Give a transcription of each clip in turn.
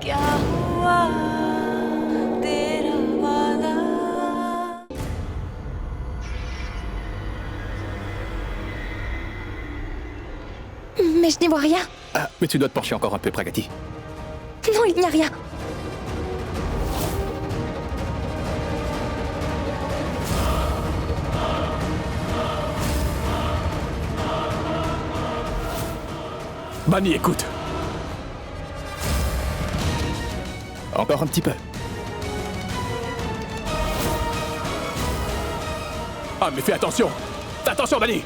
क्या हुआ तेरा वादा Mais je n'y vois rien. Ah, mais tu dois te pencher encore un peu, Pragati. Non, il n'y a rien. Bani, écoute. Encore un petit peu. Ah, mais fais attention. Attention, Bani.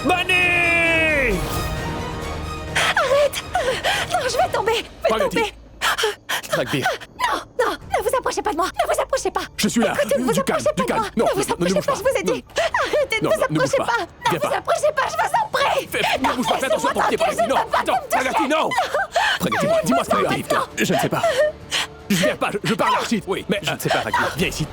Bani! Non, je vais tomber. Je vais Pragati. tomber. Ragbir, Non, non, ne vous approchez pas de moi. Ne vous approchez pas. je suis là. Écoutez, ne vous Du calme, approchez pas du de calme. moi. Non, Ne vous approchez bouge pas, je vous ai dit. Arrêtez de Non, vous ne bouge approchez pas. pas. Viens Ne vous pas. approchez pas, je vous en prie. Ne bouge pas, fais attention à ton pied, Laissez-moi Pragati. Non, tranquille, je ne veux pas attends, que vous me Pragati, touchiez. non. Pragati, dis-moi ce qui lui arrive. Je ne sais pas. Je viens pas, je parle à Archie. Oui, mais je ne sais pas, Ragbir. Viens ici.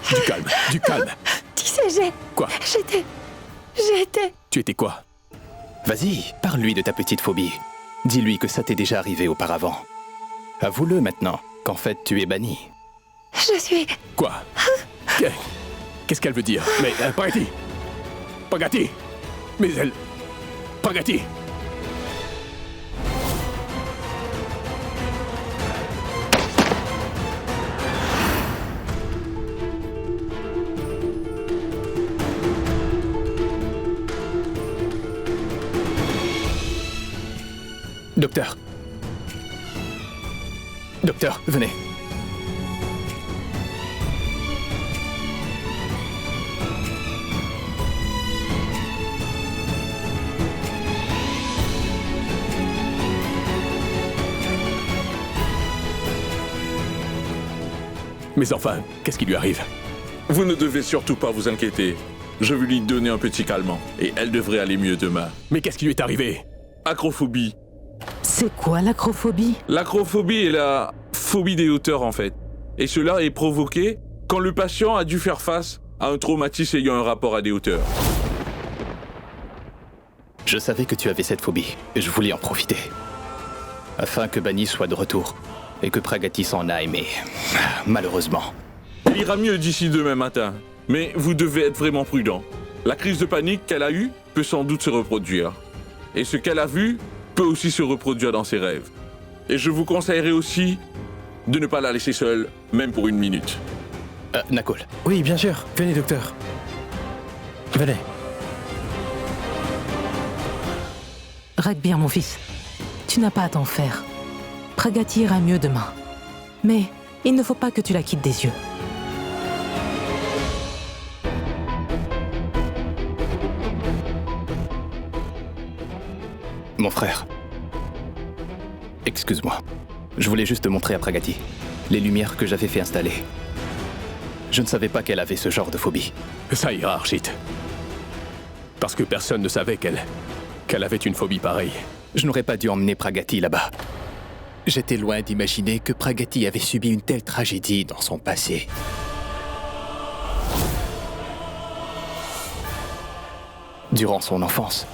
Du calme, du calme. Qui sais-je? Quoi? J'étais... Tu étais quoi? Vas-y, parle-lui de ta petite phobie. Dis-lui que ça t'est déjà arrivé auparavant. Avoue-le maintenant, qu'en fait tu es banni. Je suis... Quoi? Qu'est-ce qu'elle veut dire? Mais Pragati! Pragati! Mais elle... Pragati! Docteur. Docteur, venez. Mais enfin, qu'est-ce qui lui arrive? Vous ne devez surtout pas vous inquiéter. Je vais lui donner un petit calmant et elle devrait aller mieux demain. Mais qu'est-ce qui lui est arrivé? Acrophobie. C'est quoi l'acrophobie? L'acrophobie est la phobie des hauteurs en fait. Et cela est provoqué quand le patient a dû faire face à un traumatisme ayant un rapport à des hauteurs. Je savais que tu avais cette phobie, et je voulais en profiter. Afin que Bani soit de retour, et que Pragati s'en aille, mais... malheureusement. Il ira mieux d'ici demain matin. Mais vous devez être vraiment prudent. La crise de panique qu'elle a eue peut sans doute se reproduire. Et ce qu'elle a vu peut aussi se reproduire dans ses rêves. Et je vous conseillerais aussi de ne pas la laisser seule, même pour une minute. Nakul. Oui, bien sûr. Venez, docteur. Venez. Ragbir, mon fils, tu n'as pas à t'en faire. Pragati ira mieux demain. Mais il ne faut pas que tu la quittes des yeux. Mon frère. Excuse-moi. Je voulais juste montrer à Pragati les lumières que j'avais fait installer. Je ne savais pas qu'elle avait ce genre de phobie. Ça ira, Archit. Parce que personne ne savait qu'elle avait une phobie pareille. Je n'aurais pas dû emmener Pragati là-bas. J'étais loin d'imaginer que Pragati avait subi une telle tragédie dans son passé. Durant son enfance.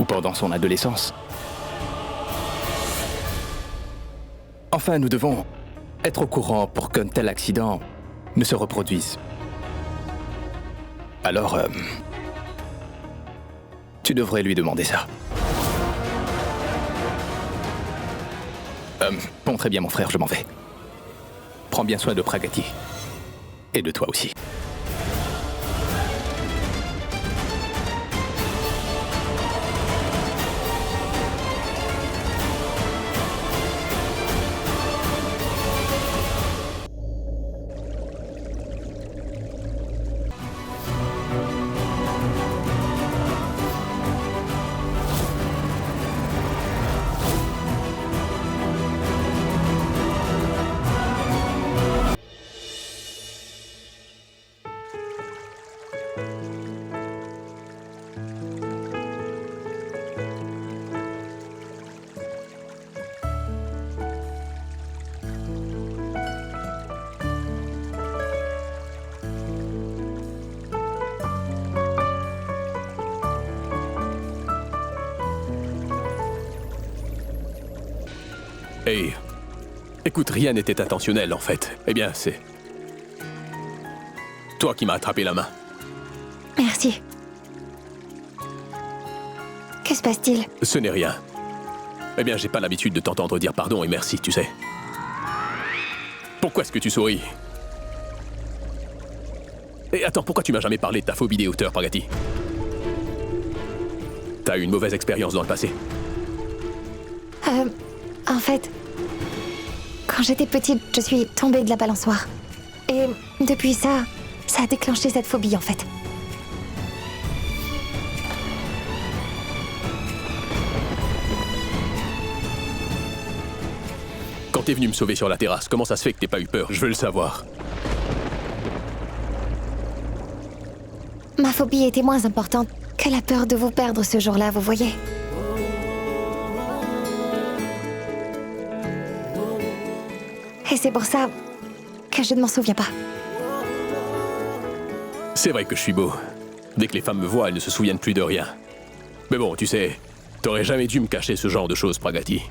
Ou pendant son adolescence. Enfin, nous devons être au courant pour qu'un tel accident ne se reproduise. Alors, tu devrais lui demander ça. Bon, très bien, mon frère, je m'en vais. Prends bien soin de Pragati. Et de toi aussi. Hey, écoute, rien n'était intentionnel en fait. Eh bien, c'est toi qui m'as attrapé la main. Merci. Que se passe-t-il? Ce n'est rien. Eh bien, j'ai pas l'habitude de t'entendre dire pardon et merci, tu sais. Pourquoi est-ce que tu souris? Et attends, pourquoi tu m'as jamais parlé de ta phobie des hauteurs, Pragati? T'as eu une mauvaise expérience dans le passé? En fait, quand j'étais petite, je suis tombée de la balançoire. Et depuis ça a déclenché cette phobie, en fait. Quand t'es venu me sauver sur la terrasse, comment ça se fait que t'aies pas eu peur? Je veux le savoir. Ma phobie était moins importante que la peur de vous perdre ce jour-là, vous voyez. Et c'est pour ça que je ne m'en souviens pas. C'est vrai que je suis beau. Dès que les femmes me voient, elles ne se souviennent plus de rien. Mais bon, tu sais, t'aurais jamais dû me cacher ce genre de choses, Pragati.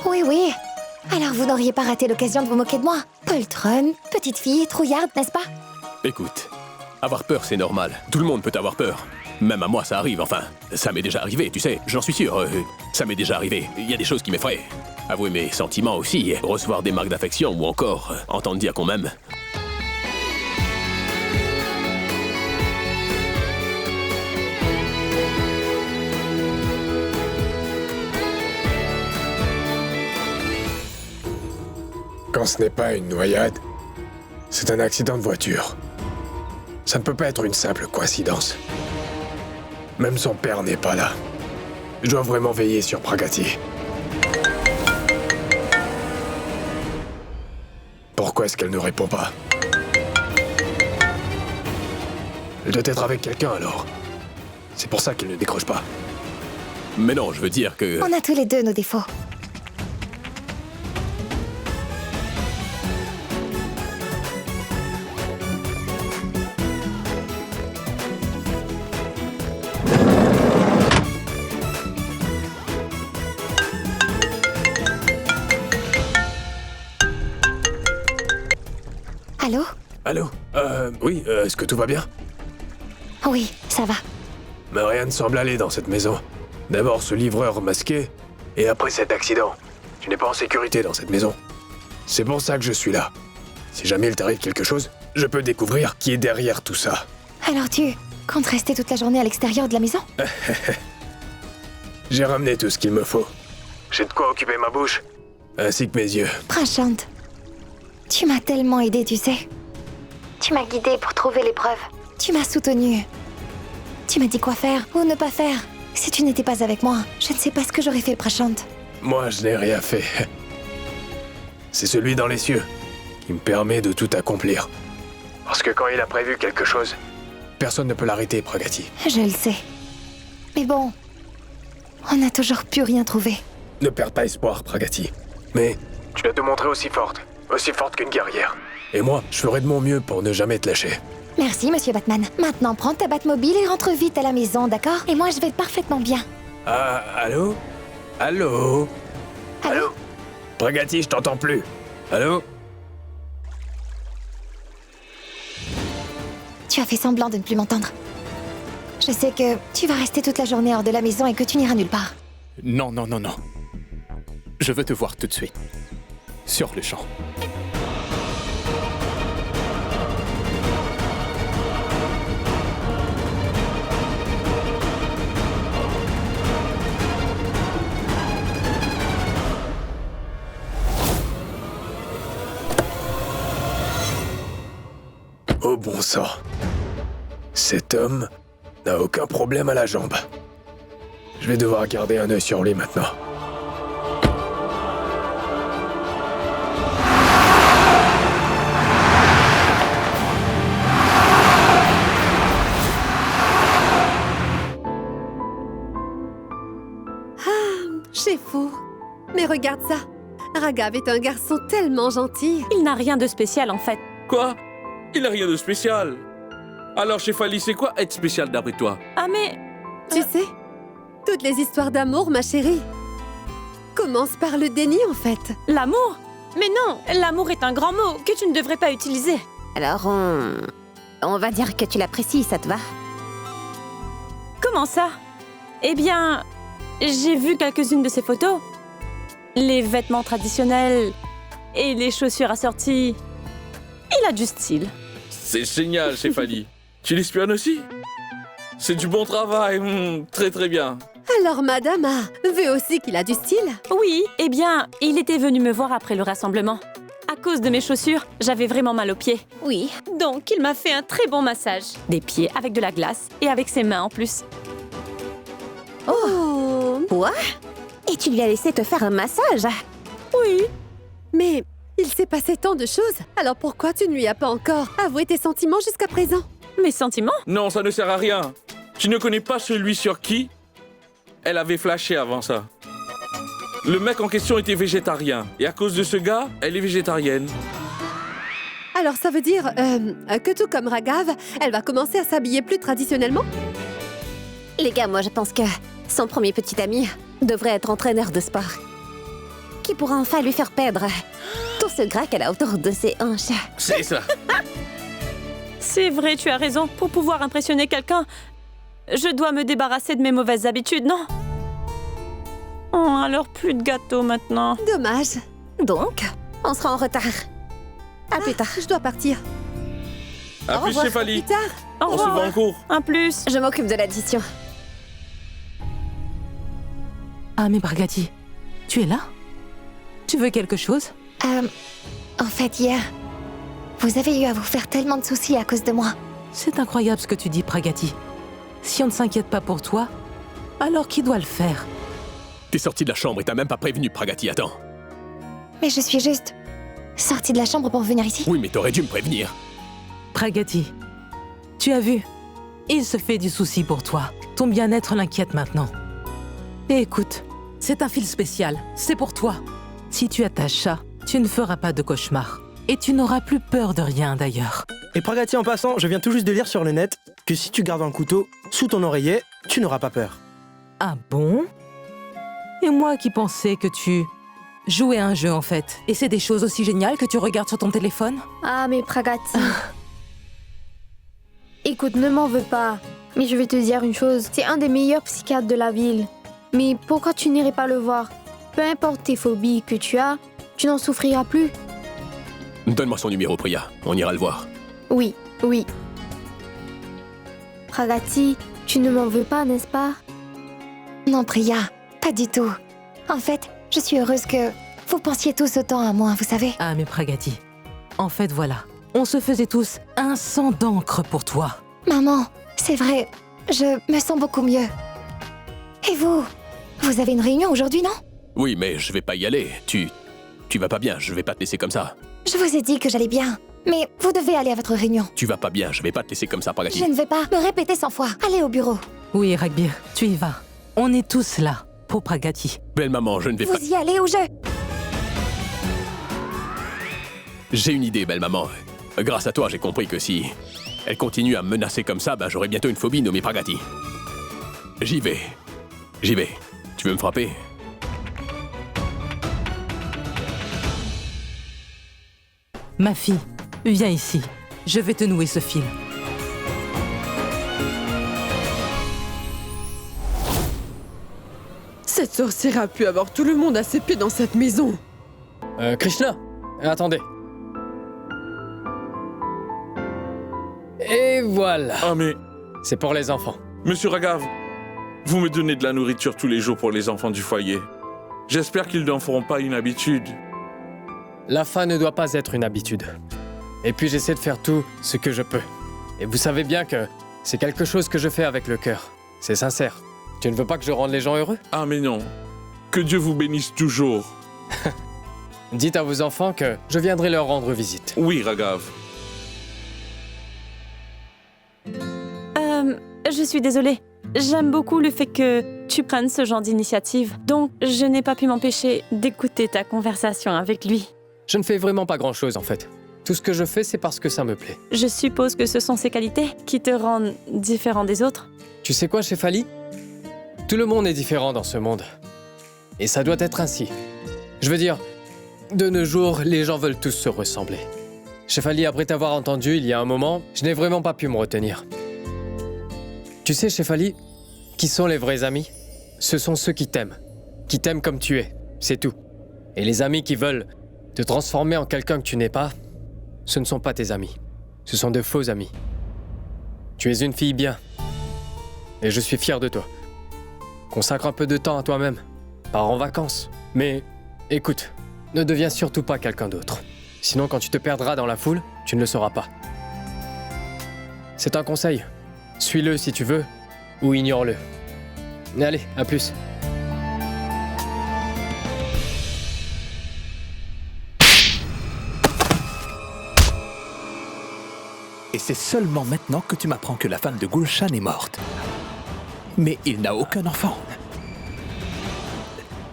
Oui. Alors vous n'auriez pas raté l'occasion de vous moquer de moi. Poltronne, petite fille, trouillarde, n'est-ce pas? Écoute, avoir peur, c'est normal. Tout le monde peut avoir peur. Même à moi, ça arrive, enfin. Ça m'est déjà arrivé, tu sais, j'en suis sûr. Ça m'est déjà arrivé. Il y a des choses qui m'effraient. Avouer mes sentiments aussi, recevoir des marques d'affection ou encore entendre dire qu'on m'aime. Quand ce n'est pas une noyade, c'est un accident de voiture. Ça ne peut pas être une simple coïncidence. Même son père n'est pas là. Je dois vraiment veiller sur Pragati. Pourquoi est-ce qu'elle ne répond pas? Elle doit être avec quelqu'un alors. C'est pour ça qu'elle ne décroche pas. Mais non, je veux dire que... On a tous les deux nos défauts. Allô? Allô? Oui, est-ce que tout va bien? Oui, ça va. Mais rien ne semble aller dans cette maison. D'abord ce livreur masqué, et après cet accident. Tu n'es pas en sécurité dans cette maison. C'est pour ça que je suis là. Si jamais il t'arrive quelque chose, je peux découvrir qui est derrière tout ça. Alors tu comptes rester toute la journée à l'extérieur de la maison? J'ai ramené tout ce qu'il me faut. J'ai de quoi occuper ma bouche, ainsi que mes yeux. Prachant, tu m'as tellement aidé, tu sais. Tu m'as guidé pour trouver les preuves. Tu m'as soutenu. Tu m'as dit quoi faire ou ne pas faire. Si tu n'étais pas avec moi, je ne sais pas ce que j'aurais fait, Prachant. Moi, je n'ai rien fait. C'est celui dans les cieux qui me permet de tout accomplir. Parce que quand il a prévu quelque chose, personne ne peut l'arrêter, Pragati. Je le sais. Mais bon, on n'a toujours plus rien trouvé. Ne perds pas espoir, Pragati. Mais tu dois te montrer aussi forte qu'une guerrière. Et moi, je ferai de mon mieux pour ne jamais te lâcher. Merci, monsieur Batman. Maintenant, prends ta Batmobile et rentre vite à la maison, d'accord? Et moi, je vais parfaitement bien. Ah, allô? Allô? Allô? Pragati, je t'entends plus. Allô? Tu as fait semblant de ne plus m'entendre. Je sais que tu vas rester toute la journée hors de la maison et que tu n'iras nulle part. Non. Je veux te voir tout de suite. Sur le champ. Oh bon sang. Cet homme n'a aucun problème à la jambe. Je vais devoir garder un œil sur lui maintenant. regarde ça. Raghav est un garçon tellement gentil. Il n'a rien de spécial en fait. Quoi? Il n'a rien de spécial. Alors, Shefali, c'est quoi être spécial d'après toi? Ah mais... Tu sais, toutes les histoires d'amour, ma chérie, commencent par le déni, en fait. L'amour? Mais non, l'amour est un grand mot que tu ne devrais pas utiliser. Alors on va dire que tu l'apprécies, ça te va? Comment ça? Eh bien, j'ai vu quelques-unes de ses photos. Les vêtements traditionnels et les chaussures assorties. Il a du style. C'est génial, Shefali. Tu l'espionnes aussi? C'est du bon travail. Très très bien. Alors Madame a vu aussi qu'il a du style. Oui, eh bien, il était venu me voir après le rassemblement. À cause de mes chaussures, j'avais vraiment mal aux pieds. Oui. Donc, il m'a fait un très bon massage. Des pieds avec de la glace et avec ses mains en plus. Oh. Quoi? Et tu lui as laissé te faire un massage? Oui. Mais il s'est passé tant de choses. Alors pourquoi tu ne lui as pas encore avoué tes sentiments jusqu'à présent? Mes sentiments? Non, ça ne sert à rien. Tu ne connais pas celui sur qui elle avait flashé avant ça. Le mec en question était végétarien. Et à cause de ce gars, elle est végétarienne. Alors ça veut dire que tout comme Raghav, elle va commencer à s'habiller plus traditionnellement? Les gars, moi je pense que son premier petit ami devrait être entraîneur de sport. Qui pourra enfin lui faire perdre tout ce gras qu'elle a autour de ses hanches. C'est ça. C'est vrai, tu as raison. Pour pouvoir impressionner quelqu'un, je dois me débarrasser de mes mauvaises habitudes, non? Oh, alors plus de gâteaux maintenant. Dommage. Donc, on sera en retard. À plus tard. Je dois partir. À Au plus, revoir. Shefali. Plus tard. Au On se revoir. voit en cours. Un plus. Je m'occupe de l'addition. Ah, mais Pragati, tu es là? Tu veux quelque chose? En fait, hier, vous avez eu à vous faire tellement de soucis à cause de moi. C'est incroyable ce que tu dis, Pragati. Si on ne s'inquiète pas pour toi, alors qui doit le faire? T'es sorti de la chambre et t'as même pas prévenu Pragati, attends. Mais je suis juste sortie de la chambre pour venir ici. Oui, mais t'aurais dû me prévenir. Pragati, tu as vu? Il se fait du souci pour toi. Ton bien-être l'inquiète maintenant. Et écoute, c'est un fil spécial. C'est pour toi. Si tu attaches ça, tu ne feras pas de cauchemar. Et tu n'auras plus peur de rien d'ailleurs. Et Pragati, en passant, je viens tout juste de lire sur le net que si tu gardes un couteau sous ton oreiller, tu n'auras pas peur. Ah bon? Et moi qui pensais que tu jouais à un jeu en fait. Et c'est des choses aussi géniales que tu regardes sur ton téléphone? Ah, mais Pragati. Écoute, ne m'en veux pas. Mais je vais te dire une chose. C'est un des meilleurs psychiatres de la ville. Mais pourquoi tu n'irais pas le voir? Peu importe tes phobies que tu as, tu n'en souffriras plus. Donne-moi son numéro, Priya. On ira le voir. Oui, oui. Pragati, tu ne m'en veux pas, n'est-ce pas? Non, Priya, pas du tout. En fait, je suis heureuse que vous pensiez tous autant à moi, vous savez. Ah mais Pragati, en fait voilà, on se faisait tous un sang d'encre pour toi. Maman, c'est vrai, je me sens beaucoup mieux. Et vous? Vous avez une réunion aujourd'hui, non? Oui, mais je vais pas y aller. Tu vas pas bien, je vais pas te laisser comme ça. Je vous ai dit que j'allais bien. Mais vous devez aller à votre réunion. Tu vas pas bien, je vais pas te laisser comme ça, Pragati. Je ne vais pas me répéter 100 fois. Allez au bureau. Oui Ragbir, tu y vas. On est tous là pour Pragati. Belle maman, je ne vais pas... Vous y allez au jeu. J'ai une idée, belle maman. Grâce à toi, j'ai compris que si elle continue à me menacer comme ça, j'aurai bientôt une phobie nommée Pragati. J'y vais. J'y vais. Tu veux me frapper? Ma fille, viens ici. Je vais te nouer ce fil. Cette sorcière a pu avoir tout le monde à ses pieds dans cette maison. Krishna, attendez. Et voilà. Ah mais, C'est pour les enfants. Monsieur Raghav, vous me donnez de la nourriture tous les jours pour les enfants du foyer. J'espère qu'ils n'en feront pas une habitude. La faim ne doit pas être une habitude. Et puis j'essaie de faire tout ce que je peux. Et vous savez bien que c'est quelque chose que je fais avec le cœur. C'est sincère. Tu ne veux pas que je rende les gens heureux? Ah mais non. Que Dieu vous bénisse toujours. Dites à vos enfants que je viendrai leur rendre visite. Oui, Raghav. Je suis désolée. J'aime beaucoup le fait que tu prennes ce genre d'initiative. Donc, je n'ai pas pu m'empêcher d'écouter ta conversation avec lui. Je ne fais vraiment pas grand-chose, en fait. Tout ce que je fais, c'est parce que ça me plaît. Je suppose que ce sont ces qualités qui te rendent différent des autres. Tu sais quoi, Shefali? Tout le monde est différent dans ce monde. Et ça doit être ainsi. Je veux dire, de nos jours, les gens veulent tous se ressembler. Shefali, après t'avoir entendu il y a un moment, je n'ai vraiment pas pu me retenir. Tu sais, Shefali, qui sont les vrais amis? Ce sont ceux qui t'aiment comme tu es, c'est tout. Et les amis qui veulent te transformer en quelqu'un que tu n'es pas, ce ne sont pas tes amis. Ce sont de faux amis. Tu es une fille bien. Et je suis fier de toi. Consacre un peu de temps à toi-même. Pars en vacances. Mais, écoute, ne deviens surtout pas quelqu'un d'autre. Sinon, quand tu te perdras dans la foule, tu ne le sauras pas. C'est un conseil. Suis-le si tu veux, ou ignore-le. Allez, à plus. Et c'est seulement maintenant que tu m'apprends que la femme de Gulshan est morte. Mais il n'a aucun enfant.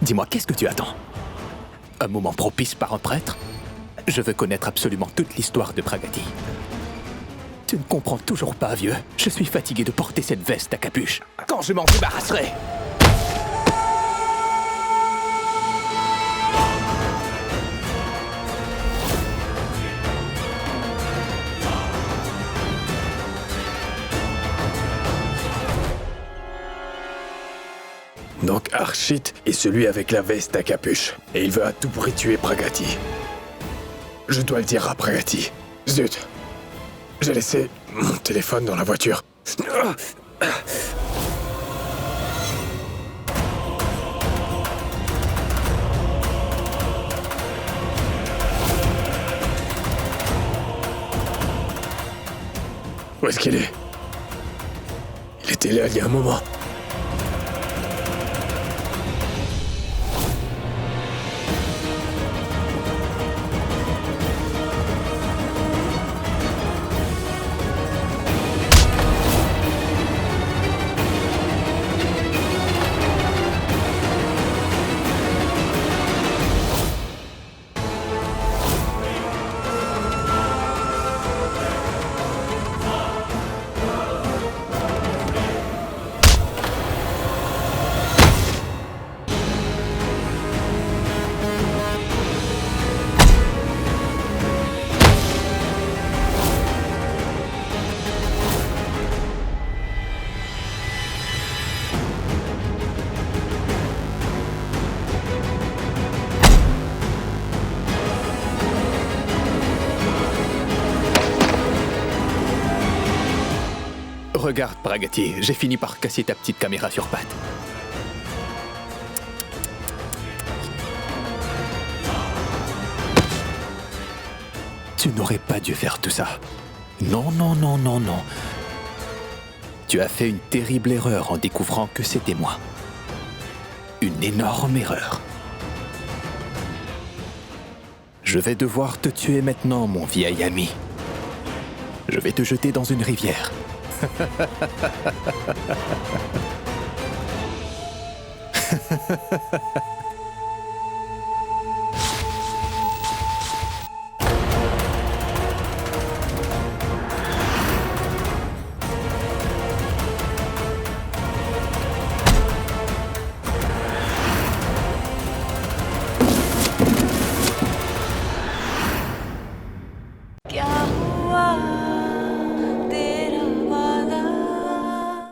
Dis-moi, qu'est-ce que tu attends? Un moment propice par un prêtre? Je veux connaître absolument toute l'histoire de Pragati. Tu ne comprends toujours pas, vieux. Je suis fatigué de porter cette veste à capuche. Quand je m'en débarrasserai? Donc Archit est celui avec la veste à capuche. Et il veut à tout prix tuer Pragati. Je dois le dire à Pragati. Zut. J'ai laissé mon téléphone dans la voiture. Où est-ce qu'il est? Il était là il y a un moment. Regarde, Pragati, j'ai fini par casser ta petite caméra sur pattes. Tu n'aurais pas dû faire tout ça. Non, non, non, non, non. Tu as fait une terrible erreur en découvrant que c'était moi. Une énorme erreur. Je vais devoir te tuer maintenant, mon vieil ami. Je vais te jeter dans une rivière.